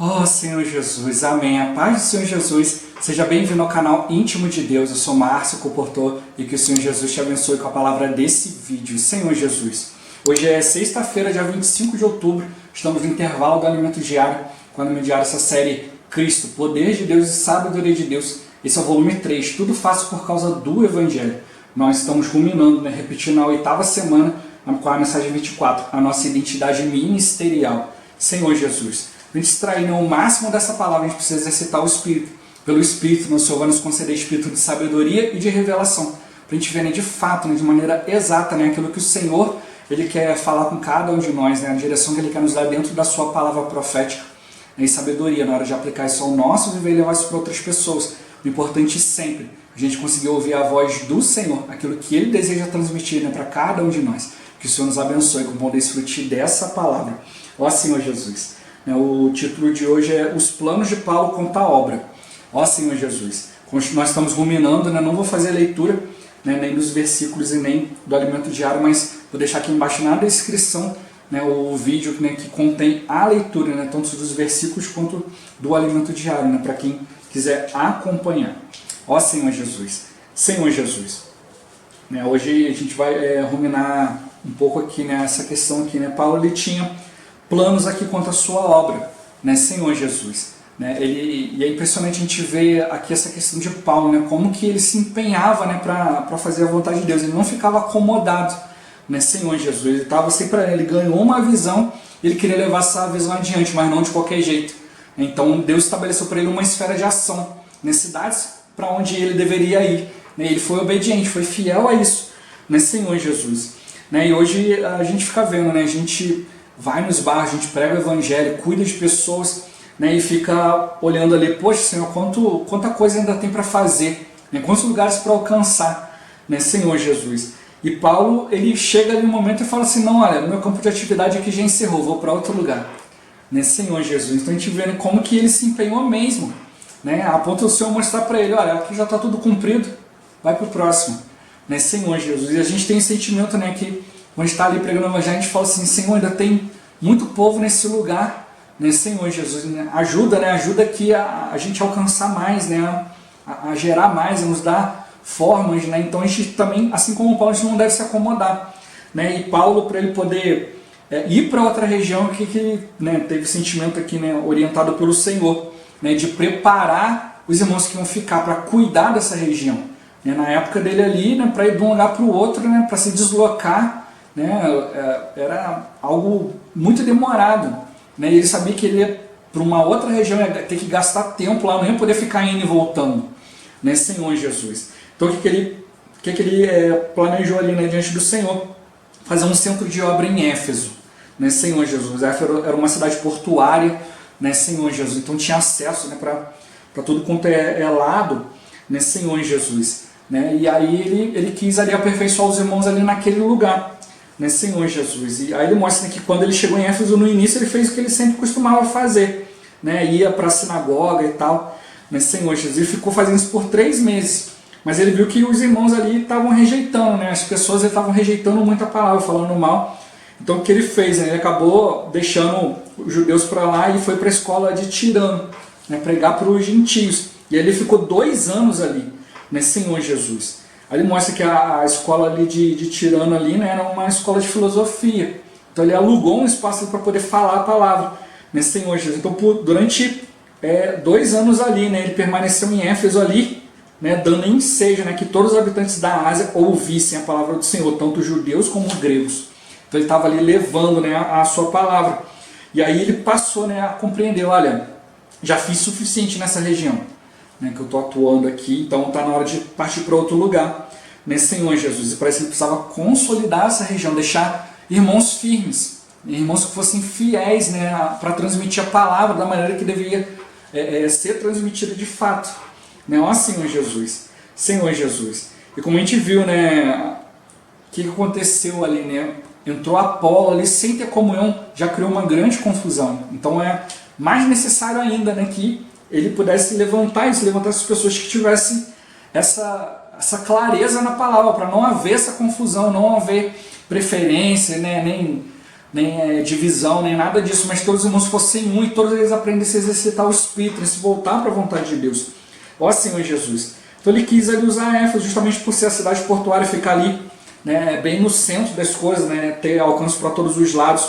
Oh, Senhor Jesus, amém. A paz do Senhor Jesus. Seja bem-vindo ao canal Íntimo de Deus. Eu sou Márcio Comportor e que o Senhor Jesus te abençoe com a palavra desse vídeo. Senhor Jesus, hoje é sexta-feira, dia 25 de outubro. Estamos no intervalo do Alimento Diário, com o Alimento Diário, essa série Cristo, Poder de Deus e Sabedoria de Deus. Esse é o volume 3, tudo faço por causa do Evangelho. Nós estamos ruminando, repetindo a 8ª semana, com a mensagem 24, a nossa identidade ministerial. Senhor Jesus, para a gente extrair o máximo dessa palavra, a gente precisa exercitar o Espírito. Pelo Espírito, o Senhor vai nos conceder espírito de sabedoria e de revelação, para a gente ver de fato, de maneira exata, aquilo que o Senhor Ele quer falar com cada um de nós, a direção que Ele quer nos dar dentro da sua palavra profética, e sabedoria na hora de aplicar isso ao nosso viver e levar isso para outras pessoas. O importante sempre a gente conseguir ouvir a voz do Senhor, aquilo que Ele deseja transmitir para cada um de nós. Que o Senhor nos abençoe com o bom desfrute dessa palavra. Ó Senhor Jesus, o título de hoje é Os Planos de Paulo quanto à Obra. Ó Senhor Jesus, nós estamos ruminando, não vou fazer a leitura nem dos versículos e nem do alimento diário, mas vou deixar aqui embaixo na descrição o vídeo que contém a leitura, tanto dos versículos quanto do alimento diário, para quem quiser acompanhar. Ó Senhor Jesus, Senhor Jesus, hoje a gente vai ruminar um pouco aqui essa questão aqui, Paulo ele tinha planos aqui quanto à sua obra, Senhor Jesus. E é impressionante a gente ver aqui essa questão de Paulo, como que ele se empenhava para fazer a vontade de Deus. Ele não ficava acomodado, Senhor Jesus. Ele estava sempre, ele ganhou uma visão, ele queria levar essa visão adiante, mas não de qualquer jeito. Então Deus estabeleceu para ele uma esfera de ação, cidades para onde ele deveria ir. Ele foi obediente, foi fiel a isso, Senhor Jesus. E hoje a gente fica vendo, a gente vai nos bares, a gente prega o Evangelho, cuida de pessoas, e fica olhando ali, poxa Senhor, quanta coisa ainda tem para fazer, quantos lugares para alcançar, Senhor Jesus. E Paulo, ele chega ali no momento e fala assim, não, olha, meu campo de atividade aqui já encerrou, vou para outro lugar, Senhor Jesus. Então a gente vê como que ele se empenhou mesmo, a ponto do Senhor mostrar para ele, olha, aqui já está tudo cumprido, vai para o próximo, Senhor Jesus. E a gente tem esse sentimento, que quando a gente está ali pregando o Evangelho, a gente fala assim, Senhor, ainda tem muito povo nesse lugar, Senhor Jesus, ajuda aqui a gente alcançar mais, a gerar mais, a nos dar formas, Então a gente também, assim como Paulo, a gente não deve se acomodar, E Paulo, para ele poder ir para outra região, que teve sentimento aqui, orientado pelo Senhor, de preparar os irmãos que iam ficar para cuidar dessa região, na época dele ali, para ir de um lugar para o outro, para se deslocar, era algo muito demorado. E ele sabia que ele ia para uma outra região, ia ter que gastar tempo lá, não ia poder ficar indo e voltando, Senhor Jesus. Então o que ele planejou ali, diante do Senhor? Fazer um centro de obra em Éfeso, Senhor Jesus. Éfeso era uma cidade portuária, Senhor Jesus. Então tinha acesso para tudo quanto é lado, Senhor Jesus. E aí ele quis ali aperfeiçoar os irmãos ali naquele lugar, Senhor Jesus. E aí ele mostra que quando ele chegou em Éfeso, no início ele fez o que ele sempre costumava fazer, ia para a sinagoga e tal, Senhor Jesus. Ele ficou fazendo isso por 3 meses, mas ele viu que os irmãos ali estavam rejeitando, as pessoas estavam rejeitando muito a palavra, falando mal. Então o que ele fez? Ele acabou deixando os judeus para lá e foi para a escola de Tirano, pregar para os gentios. E aí ele ficou 2 anos ali, Senhor Jesus. Aí ele mostra que a escola ali de Tirano ali, era uma escola de filosofia. Então ele alugou um espaço para poder falar a palavra, Senhor Jesus. Então durante 2 anos ali, ele permaneceu em Éfeso ali, dando ensejo, que todos os habitantes da Ásia ouvissem a palavra do Senhor, tanto judeus como gregos. Então ele estava ali levando, a sua palavra. E aí ele passou, a compreender, olha, já fiz suficiente nessa região, que eu estou atuando aqui, então está na hora de partir para outro lugar, Senhor Jesus. E para isso ele precisava consolidar essa região, deixar irmãos firmes, irmãos que fossem fiéis, para transmitir a palavra da maneira que deveria ser transmitida de fato, Ó Senhor Jesus, Senhor Jesus. E como a gente viu, o que aconteceu ali, entrou Apolo ali sem ter comunhão, já criou uma grande confusão. Então é mais necessário ainda, que ele pudesse levantar as pessoas que tivessem essa clareza na palavra, para não haver essa confusão, não haver preferência, nem nem divisão, nem nada disso, mas todos os irmãos fossem um e todos eles aprendessem a exercitar o Espírito, a se voltar para a vontade de Deus. Ó Senhor Jesus. Então ele quis ali usar Éfeso justamente por ser a cidade portuária, ficar ali, né, bem no centro das coisas, né, ter alcance para todos os lados.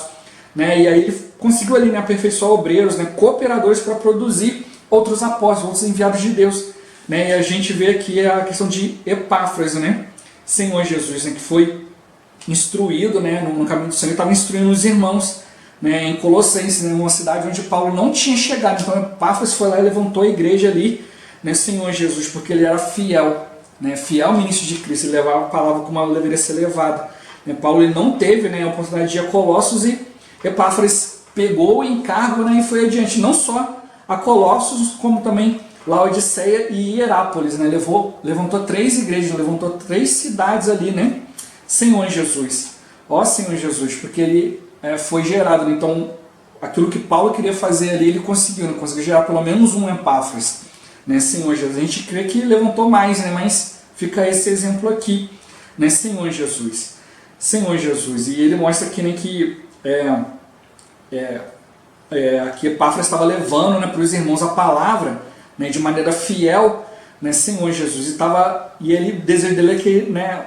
Né, e aí ele conseguiu ali, né, aperfeiçoar obreiros, né, cooperadores para produzir outros apóstolos, outros enviados de Deus. Né, e a gente vê aqui a questão de Epáfras, né, Senhor Jesus, né, que foi instruído, né, no caminho do Senhor, estava instruindo os irmãos, né, em Colossenses, né, uma cidade onde Paulo não tinha chegado. Então Epáfras foi lá e levantou a igreja ali, né, Senhor Jesus, porque ele era fiel, né, fiel ministro de Cristo, ele levava a palavra como ela deveria ser levada. Né, Paulo ele não teve, né, a oportunidade de ir a Colossos e Epáfras pegou o encargo, né, e foi adiante, não só a Colossos, como também Laodiceia e Hierápolis. Né, levantou 3 igrejas, levantou 3 cidades ali, né, Senhor Jesus, ó Senhor Jesus, porque ele foi gerado, né? Então aquilo que Paulo queria fazer ali, ele conseguiu, né? Conseguiu gerar pelo menos um Epáfras, né? Senhor Jesus, a gente crê que levantou mais, né? Mas fica esse exemplo aqui, né? Senhor Jesus, Senhor Jesus, e ele mostra aqui, né, que aqui Epáfras estava levando, né, para os irmãos a palavra, né, de maneira fiel, né, Senhor Jesus, e ele, o desejo dele é que, né,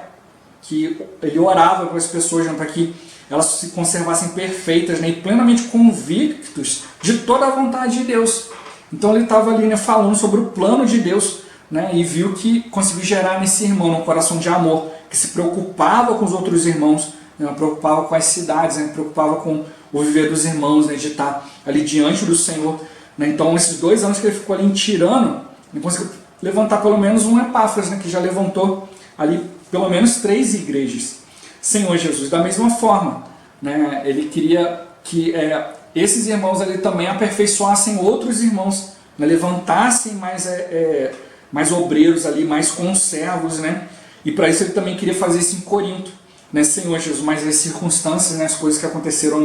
que ele orava para as pessoas, né, para que elas se conservassem perfeitas, né, e plenamente convictos de toda a vontade de Deus. Então ele estava ali, né, falando sobre o plano de Deus, né, e viu que conseguiu gerar nesse irmão um coração de amor, que se preocupava com os outros irmãos, né, preocupava com as cidades, né, preocupava com o viver dos irmãos, né, de estar ali diante do Senhor. Né. Então esses 2 anos que ele ficou ali em Tirano, ele conseguiu levantar pelo menos um Epáfras, né, que já levantou ali pelo menos 3 igrejas. Senhor Jesus, da mesma forma, né, ele queria que esses irmãos ali também aperfeiçoassem outros irmãos, né, levantassem mais obreiros ali, mais conservos, né, e para isso ele também queria fazer isso em Corinto, né, Senhor Jesus, mas as circunstâncias, né, as coisas que aconteceram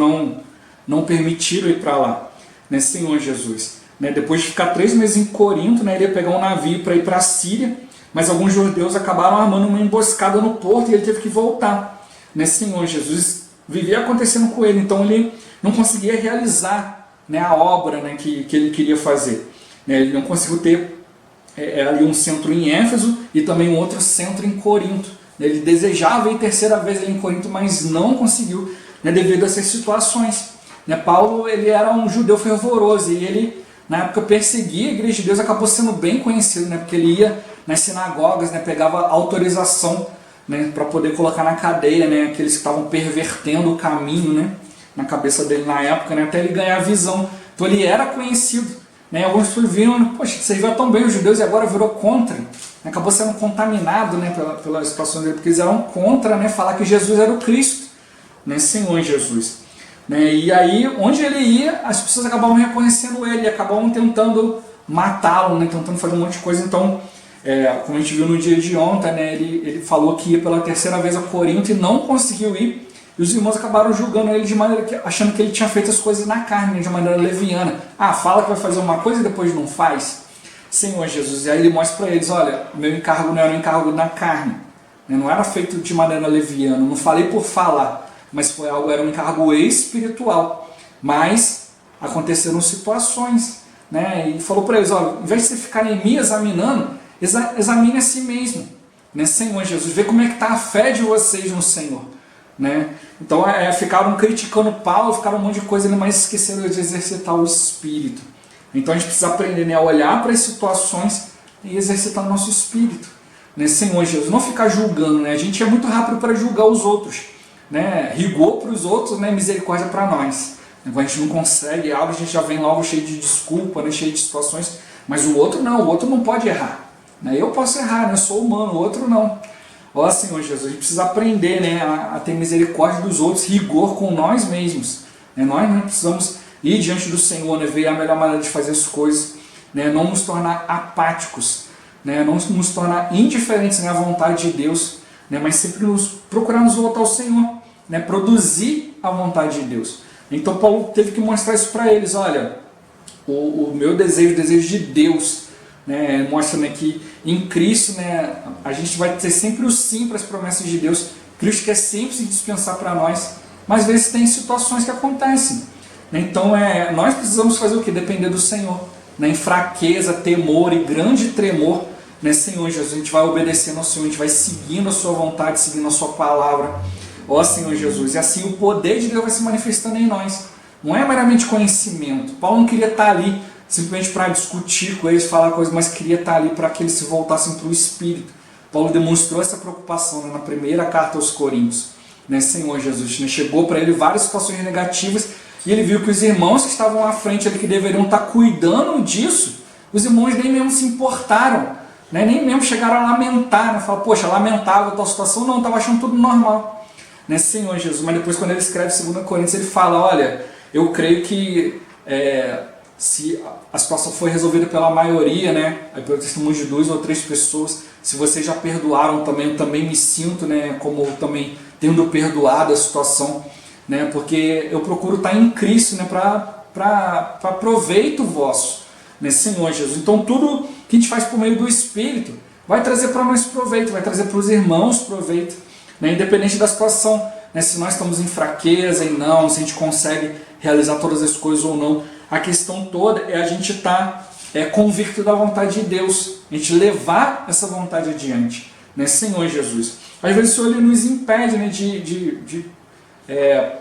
não permitiram ir para lá, né, Senhor Jesus. Né, depois de ficar 3 meses em Corinto, né, ele ia pegar um navio para ir para a Síria, mas alguns judeus acabaram armando uma emboscada no porto e ele teve que voltar. Né, Senhor Jesus, vivia acontecendo com ele, então ele não conseguia realizar, né, a obra, né, que ele queria fazer. Né, ele não conseguiu ter ali um centro em Éfeso e também um outro centro em Corinto. Né, ele desejava ir 3ª vez ali em Corinto, mas não conseguiu, né, devido a essas situações. Né, Paulo ele era um judeu fervoroso e ele, na época, perseguia a igreja de Deus, acabou sendo bem conhecido, né, porque ele ia nas sinagogas, né, pegava autorização, né, para poder colocar na cadeia, né, aqueles que estavam pervertendo o caminho, né, na cabeça dele na época, né, até ele ganhar a visão. Então ele era conhecido. Né, alguns viram, poxa, servia tão bem os judeus e agora virou contra. Acabou sendo contaminado, né, pela situação dele, porque eles eram contra, né, falar que Jesus era o Cristo, né, Senhor Jesus. Né, e aí, onde ele ia, as pessoas acabavam reconhecendo ele, acabavam tentando matá-lo, né, tentando fazer um monte de coisa. Então, como a gente viu no dia de ontem, né, ele falou que ia pela 3ª vez a Corinto e não conseguiu ir. E os irmãos acabaram julgando ele de maneira que, achando que ele tinha feito as coisas na carne, de maneira leviana. Ah, fala que vai fazer uma coisa e depois não faz. Senhor Jesus. E aí ele mostra para eles, olha, meu encargo não era um encargo na carne. Não era feito de maneira leviana. Não falei por falar, mas era um encargo espiritual. Mas aconteceram situações. Né? E falou para eles, olha, em vez de vocês ficarem me examinando, examine a si mesmo. Né? Senhor Jesus, vê como é que está a fé de vocês no Senhor. Né? Então ficaram criticando Paulo, ficaram um monte de coisa, mas esqueceram de exercitar o Espírito. Então a gente precisa aprender, né, a olhar para as situações e exercitar o nosso Espírito. Né? Senhor Jesus, não ficar julgando. Né? A gente é muito rápido para julgar os outros. Né? Rigor para os outros, né? Misericórdia para nós. Quando a gente não consegue algo, a gente já vem logo cheio de desculpa, né? Cheio de situações. Mas o outro não pode errar. Né? Eu posso errar, né? Eu sou humano, o outro não. Ó Senhor Jesus, a gente precisa aprender, né, a ter misericórdia dos outros, rigor com nós mesmos. Né? Nós não precisamos ir diante do Senhor, né, ver a melhor maneira de fazer as coisas, né, não nos tornar apáticos, né, não nos tornar indiferentes, né, à vontade de Deus, né, mas sempre procurar nos voltar ao Senhor, né, produzir a vontade de Deus. Então Paulo teve que mostrar isso para eles, olha, o meu desejo, o desejo de Deus, né, mostra, né, que em Cristo, né, a gente vai ter sempre o sim para as promessas de Deus. Cristo quer sempre se dispensar para nós, mas às vezes tem situações que acontecem. Então nós precisamos fazer o que? Depender do Senhor. Em fraqueza, temor e grande tremor, Senhor Jesus, a gente vai obedecendo ao Senhor, a gente vai seguindo a sua vontade, seguindo a sua palavra, ó Senhor Jesus, e assim o poder de Deus vai se manifestando em nós. Não é meramente conhecimento. Paulo não queria estar ali simplesmente para discutir com eles, falar coisas, mas queria estar ali para que eles se voltassem para o Espírito. Paulo demonstrou essa preocupação na primeira carta aos Coríntios, Senhor Jesus, chegou para ele várias situações negativas, e ele viu que os irmãos que estavam à frente ali, que deveriam estar cuidando disso, os irmãos nem mesmo se importaram, nem mesmo chegaram a lamentar, falaram, poxa, lamentável a tua situação, não, estava achando tudo normal, Senhor Jesus. Mas depois, quando ele escreve 2 Coríntios, ele fala, olha, eu creio que se a situação foi resolvida pela maioria, pelo testemunho de 2 ou 3 pessoas, se vocês já perdoaram também, eu também me sinto como também tendo perdoado a situação, porque eu procuro estar em Cristo para proveito vosso, Senhor Jesus. Então tudo que a gente faz por meio do Espírito vai trazer para nós proveito, vai trazer para os irmãos proveito, independente da situação, se nós estamos em fraqueza e não, se a gente consegue realizar todas as coisas ou não. A questão toda é a gente estar convicto da vontade de Deus, a gente levar essa vontade adiante, Senhor Jesus. Às vezes o Senhor ele nos impede de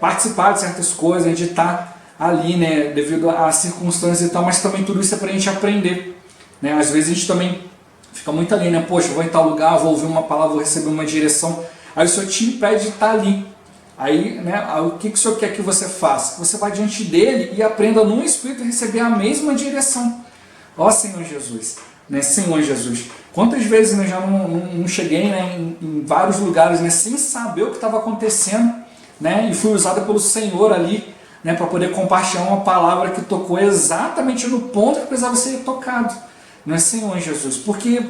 participar de certas coisas, de estar ali, devido às circunstâncias e tal, mas também tudo isso é para a gente aprender. Às vezes a gente também fica muito ali, poxa, vou em tal lugar, vou ouvir uma palavra, vou receber uma direção, aí o Senhor te impede de estar ali. Aí, o que o Senhor quer que você faça? Você vai diante dele e aprenda no Espírito a receber a mesma direção. Ó Senhor Jesus, Senhor Jesus. Quantas vezes eu já não cheguei em vários lugares sem saber o que estava acontecendo, e fui usado pelo Senhor ali, para poder compartilhar uma palavra que tocou exatamente no ponto que precisava ser tocado, Senhor Jesus. Porque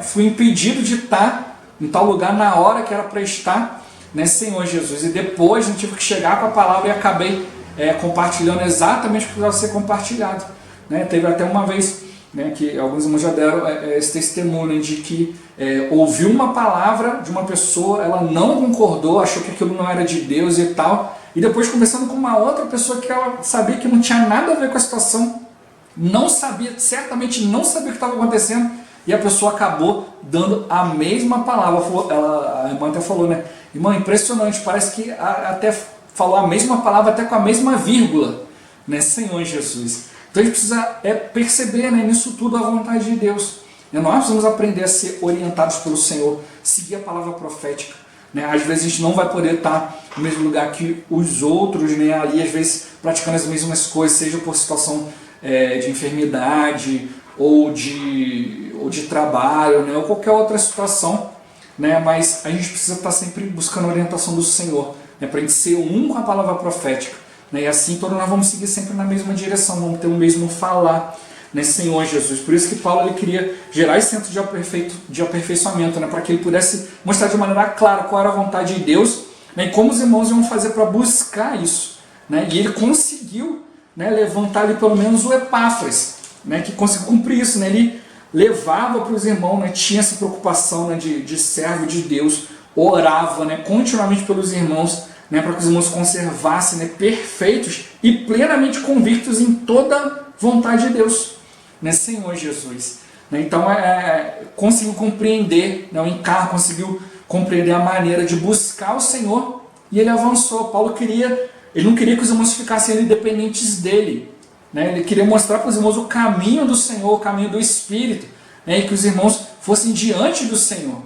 fui impedido de estar em tal lugar na hora que era para estar, Senhor Jesus. E depois eu tive que chegar com a palavra e acabei compartilhando exatamente o que precisava ser compartilhado. Teve até uma vez que alguns irmãos já deram esse testemunho de que ouviu uma palavra de uma pessoa, ela não concordou, achou que aquilo não era de Deus e tal, e depois conversando com uma outra pessoa que ela sabia que não tinha nada a ver com a situação, não sabia, certamente não sabia o que estava acontecendo, e a pessoa acabou dando a mesma palavra. A irmã até falou, irmã, impressionante, parece que até falou a mesma palavra, até com a mesma vírgula, Senhor Jesus. Então a gente precisa perceber nisso tudo a vontade de Deus. Nós precisamos aprender a ser orientados pelo Senhor, seguir a palavra profética. Às vezes a gente não vai poder estar no mesmo lugar que os outros, ali às vezes praticando as mesmas coisas, seja por situação de enfermidade ou de trabalho, ou qualquer outra situação, mas a gente precisa estar sempre buscando a orientação do Senhor, para a gente ser um com a palavra profética. E assim todos nós vamos seguir sempre na mesma direção, vamos ter o mesmo falar, Senhor Jesus. Por isso que Paulo ele queria gerar esse centro de aperfeiçoamento, para que ele pudesse mostrar de maneira clara qual era a vontade de Deus, e como os irmãos iam fazer para buscar isso. E ele conseguiu levantar ali pelo menos o Epáfras, que conseguiu cumprir isso. Ele levava para os irmãos, tinha essa preocupação de servo de Deus, orava continuamente pelos irmãos, para que os irmãos conservassem perfeitos e plenamente convictos em toda vontade de Deus, Senhor Jesus. Então conseguiu compreender, o encargo, conseguiu compreender a maneira de buscar o Senhor, e ele avançou. Paulo ele não queria que os irmãos ficassem ali dependentes dele, ele queria mostrar para os irmãos o caminho do Senhor, o caminho do Espírito, e que os irmãos fossem diante do Senhor.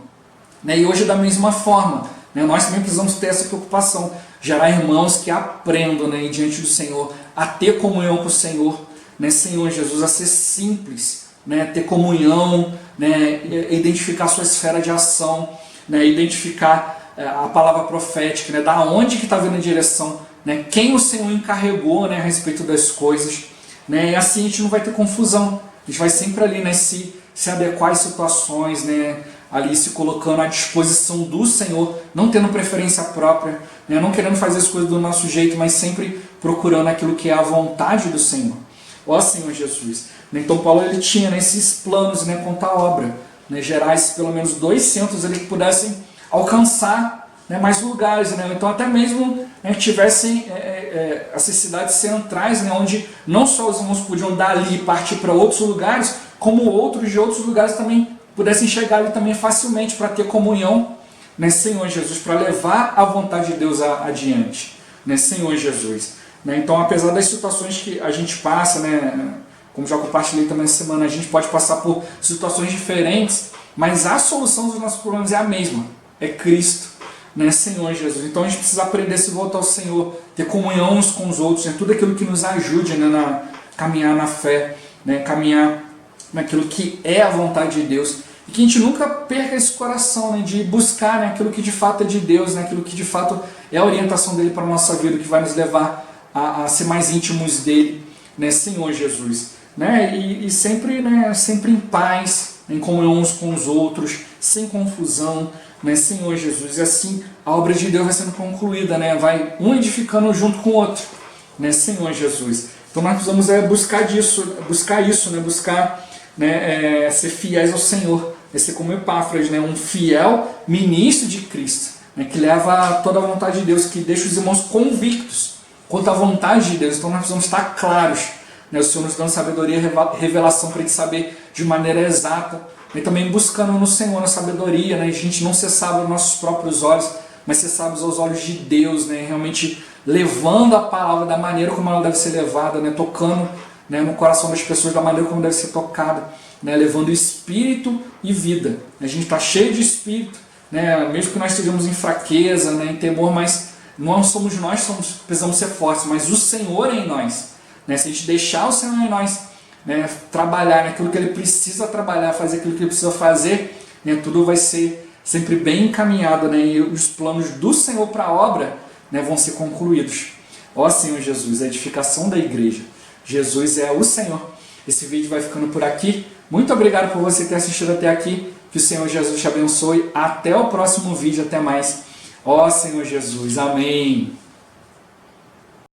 E hoje da mesma forma, nós também precisamos ter essa preocupação, gerar irmãos que aprendam diante do Senhor, a ter comunhão com o Senhor, Senhor Jesus, a ser simples, ter comunhão, identificar a sua esfera de ação, identificar a palavra profética, da onde que está vindo a direção, quem o Senhor encarregou a respeito das coisas, e assim a gente não vai ter confusão, a gente vai sempre ali se adequar às situações, ali se colocando à disposição do Senhor, não tendo preferência própria, não querendo fazer as coisas do nosso jeito, mas sempre procurando aquilo que é a vontade do Senhor. Ó Senhor Jesus. Então Paulo ele tinha esses planos quanto à obra, gerar pelo menos 2 centros ali que pudessem alcançar mais lugares, então até mesmo né, que tivessem essas cidades centrais, né, onde não só os irmãos podiam dali partir para outros lugares, como outros de outros lugares também pudessem chegar ali também facilmente para ter comunhão, né, Senhor Jesus, para levar a vontade de Deus adiante, né, Senhor Jesus. Né, então, apesar das situações que a gente passa, né, como já compartilhei também essa semana, a gente pode passar por situações diferentes, mas a solução dos nossos problemas é a mesma, é Cristo, né, Senhor Jesus. Então a gente precisa aprender a se voltar ao Senhor, ter comunhão uns com os outros, né, tudo aquilo que nos ajude, né, a caminhar na fé, né, caminhar naquilo que é a vontade de Deus. E que a gente nunca perca esse coração, né, de buscar, né, aquilo que de fato é de Deus, né, aquilo que de fato é a orientação dele para a nossa vida, que vai nos levar a ser mais íntimos dele, né, Senhor Jesus. Né, e sempre, né, sempre em paz, em comunhão uns com os outros, sem confusão, né, Senhor Jesus. E assim a obra de Deus vai sendo concluída, né, vai um edificando junto com o outro, né, Senhor Jesus. Então nós precisamos buscar isso, né, buscar, né, ser fiéis ao Senhor, ser como Epáfras, né, um fiel ministro de Cristo, né, que leva toda a vontade de Deus, que deixa os irmãos convictos quanto à vontade de Deus. Então nós precisamos estar claros, né, o Senhor nos dando sabedoria e revelação para a gente saber de maneira exata, e também buscando no Senhor a sabedoria, né, a gente não ser sábio aos nossos próprios olhos, mas ser sábios aos olhos de Deus, né, realmente levando a palavra da maneira como ela deve ser levada, né, tocando, né, no coração das pessoas da maneira como deve ser tocada, né, levando espírito e vida. A gente está cheio de espírito, né, mesmo que nós estejamos em fraqueza, né, em temor, mas não somos nós, precisamos ser fortes, mas o Senhor é em nós. Né, se a gente deixar o Senhor em nós, né, trabalhar naquilo que Ele precisa trabalhar, fazer aquilo que Ele precisa fazer, né, tudo vai ser sempre bem encaminhado, né, e os planos do Senhor para a obra, né, vão ser concluídos. Ó Senhor Jesus, a edificação da igreja. Jesus é o Senhor. Esse vídeo vai ficando por aqui. Muito obrigado por você ter assistido até aqui. Que o Senhor Jesus te abençoe. Até o próximo vídeo. Até mais. Ó Senhor Jesus. Amém.